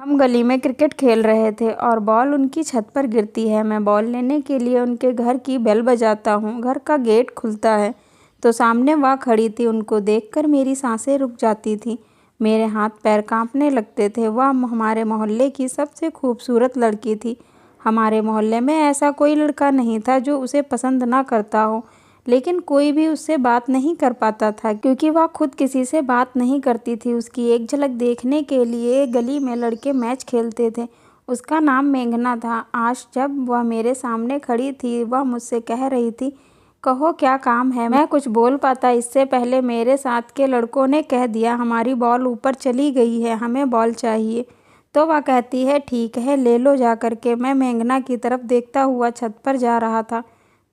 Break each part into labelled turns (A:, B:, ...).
A: हम गली में क्रिकेट खेल रहे थे और बॉल उनकी छत पर गिरती है। मैं बॉल लेने के लिए उनके घर की बेल बजाता हूँ। घर का गेट खुलता है तो सामने वह खड़ी थी। उनको देखकर मेरी सांसें रुक जाती थीं। मेरे हाथ पैर कांपने लगते थे। वह हमारे मोहल्ले की सबसे खूबसूरत लड़की थी। हमारे मोहल्ले में ऐसा कोई लड़का नहीं था जो उसे पसंद ना करता हो, लेकिन कोई भी उससे बात नहीं कर पाता था क्योंकि वह खुद किसी से बात नहीं करती थी। उसकी एक झलक देखने के लिए गली में लड़के मैच खेलते थे। उसका नाम मेघना था। आज जब वह मेरे सामने खड़ी थी, वह मुझसे कह रही थी, कहो क्या काम है। मैं कुछ बोल पाता इससे पहले मेरे साथ के लड़कों ने कह दिया, हमारी बॉल ऊपर चली गई है, हमें बॉल चाहिए। तो वह कहती है, ठीक है ले लो जा करके। मैं मेघना की तरफ देखता हुआ छत पर जा रहा था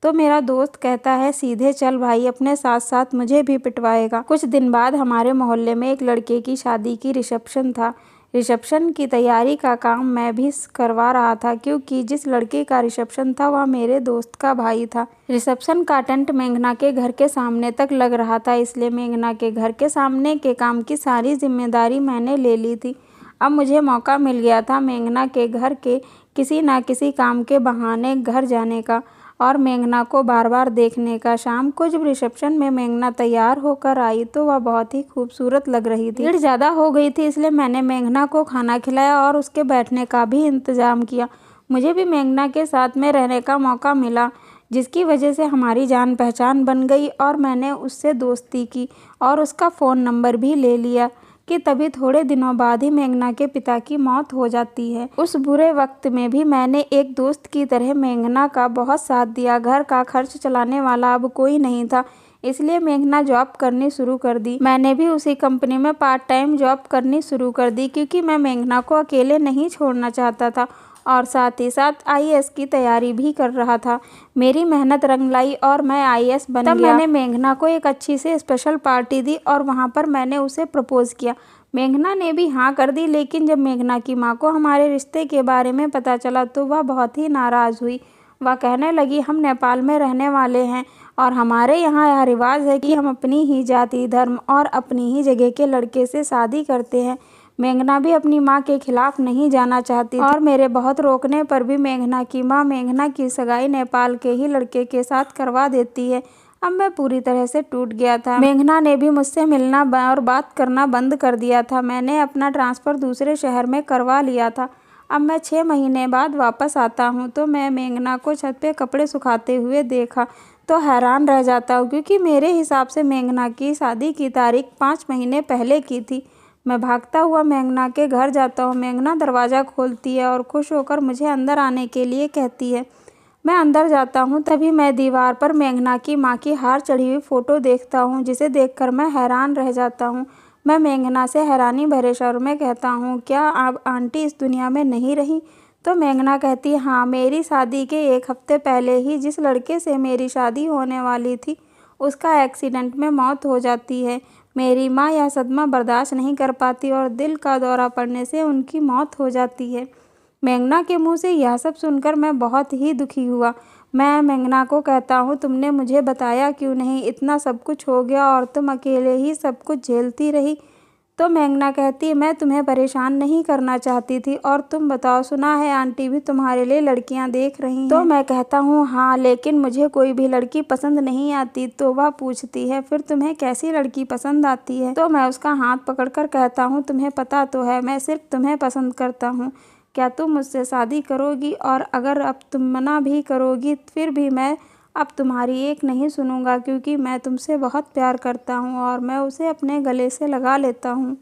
A: तो मेरा दोस्त कहता है, सीधे चल भाई, अपने साथ साथ मुझे भी पिटवाएगा। कुछ दिन बाद हमारे मोहल्ले में एक लड़के की शादी की रिसेप्शन था। रिसेप्शन की तैयारी का काम मैं भी करवा रहा था क्योंकि जिस लड़के का रिसेप्शन था वह मेरे दोस्त का भाई था। रिसेप्शन का टेंट मेघना के घर के सामने तक लग रहा था, इसलिए मेघना के घर के सामने के काम की सारी जिम्मेदारी मैंने ले ली थी। अब मुझे मौका मिल गया था मेघना के घर के किसी न किसी काम के बहाने घर जाने का और मेघना को बार बार देखने का। शाम को जब रिसेप्शन में मेघना तैयार होकर आई तो वह बहुत ही खूबसूरत लग रही थी। भीड़ ज़्यादा हो गई थी, इसलिए मैंने मेघना को खाना खिलाया और उसके बैठने का भी इंतज़ाम किया। मुझे भी मेघना के साथ में रहने का मौका मिला, जिसकी वजह से हमारी जान पहचान बन गई और मैंने उससे दोस्ती की और उसका फ़ोन नंबर भी ले लिया कि तभी थोड़े दिनों बाद ही मेघना के पिता की मौत हो जाती है। उस बुरे वक्त में भी मैंने एक दोस्त की तरह मेघना का बहुत साथ दिया। घर का खर्च चलाने वाला अब कोई नहीं था, इसलिए मेघना जॉब करनी शुरू कर दी। मैंने भी उसी कंपनी में पार्ट टाइम जॉब करनी शुरू कर दी क्योंकि मैं मेघना को अकेले नहीं छोड़ना चाहता था और साथ ही साथ आईएएस की तैयारी भी कर रहा था। मेरी मेहनत रंग लाई और मैं आईएएस बन गया। तब मैंने मेघना को एक अच्छी सी स्पेशल पार्टी दी और वहाँ पर मैंने उसे प्रपोज किया। मेघना ने भी हाँ कर दी, लेकिन जब मेघना की माँ को हमारे रिश्ते के बारे में पता चला तो वह बहुत ही नाराज़ हुई। वह कहने लगी, हम नेपाल में रहने वाले हैं और हमारे यहाँ यह रिवाज है कि हम अपनी ही जाति, धर्म और अपनी ही जगह के लड़के से शादी करते हैं। मेघना भी अपनी माँ के खिलाफ नहीं जाना चाहती थी और मेरे बहुत रोकने पर भी मेघना की माँ मेघना की सगाई नेपाल के ही लड़के के साथ करवा देती है। अब मैं पूरी तरह से टूट गया था। मेघना ने भी मुझसे मिलना और बात करना बंद कर दिया था। मैंने अपना ट्रांसफ़र दूसरे शहर में करवा लिया था। अब मैं 6 महीने बाद वापस आता हूँ तो मैं मेघना को छत पे कपड़े सुखाते हुए देखा तो हैरान रह जाता हूँ क्योंकि मेरे हिसाब से मेघना की शादी की तारीख 5 महीने पहले की थी। मैं भागता हुआ मेघना के घर जाता हूँ। मेघना दरवाज़ा खोलती है और खुश होकर मुझे अंदर आने के लिए कहती है। मैं अंदर जाता हूँ तभी मैं दीवार पर मेघना की माँ की हार चढ़ी हुई फ़ोटो देखता हूँ, जिसे देखकर मैं हैरान रह जाता हूँ। मैं मेघना से हैरानी भरे स्वर में कहता हूँ, क्या आप आंटी इस दुनिया में नहीं रही? तो मेघना कहती है, हाँ, मेरी शादी के 1 हफ्ते पहले ही जिस लड़के से मेरी शादी होने वाली थी उसका एक्सीडेंट में मौत हो जाती है। मेरी माँ यह सदमा बर्दाश्त नहीं कर पाती और दिल का दौरा पड़ने से उनकी मौत हो जाती है। मेघना के मुंह से यह सब सुनकर मैं बहुत ही दुखी हुआ। मैं मेघना को कहता हूँ, तुमने मुझे बताया क्यों नहीं? इतना सब कुछ हो गया और तुम अकेले ही सब कुछ झेलती रही। तो मेघना कहती है, मैं तुम्हें परेशान नहीं करना चाहती थी। और तुम बताओ, सुना है आंटी भी तुम्हारे लिए लड़कियां देख रही हैं। तो मैं कहता हूँ, हाँ, लेकिन मुझे कोई भी लड़की पसंद नहीं आती। तो वह पूछती है, फिर तुम्हें कैसी लड़की पसंद आती है? तो मैं उसका हाथ पकड़कर कहता हूँ, तुम्हें पता तो है मैं सिर्फ तुम्हें पसंद करता हूँ। क्या तुम मुझसे शादी करोगी? और अगर अब तुम मना भी करोगी फिर भी मैं अब तुम्हारी एक नहीं सुनूंगा क्योंकि मैं तुमसे बहुत प्यार करता हूँ और मैं उसे अपने गले से लगा लेता हूँ।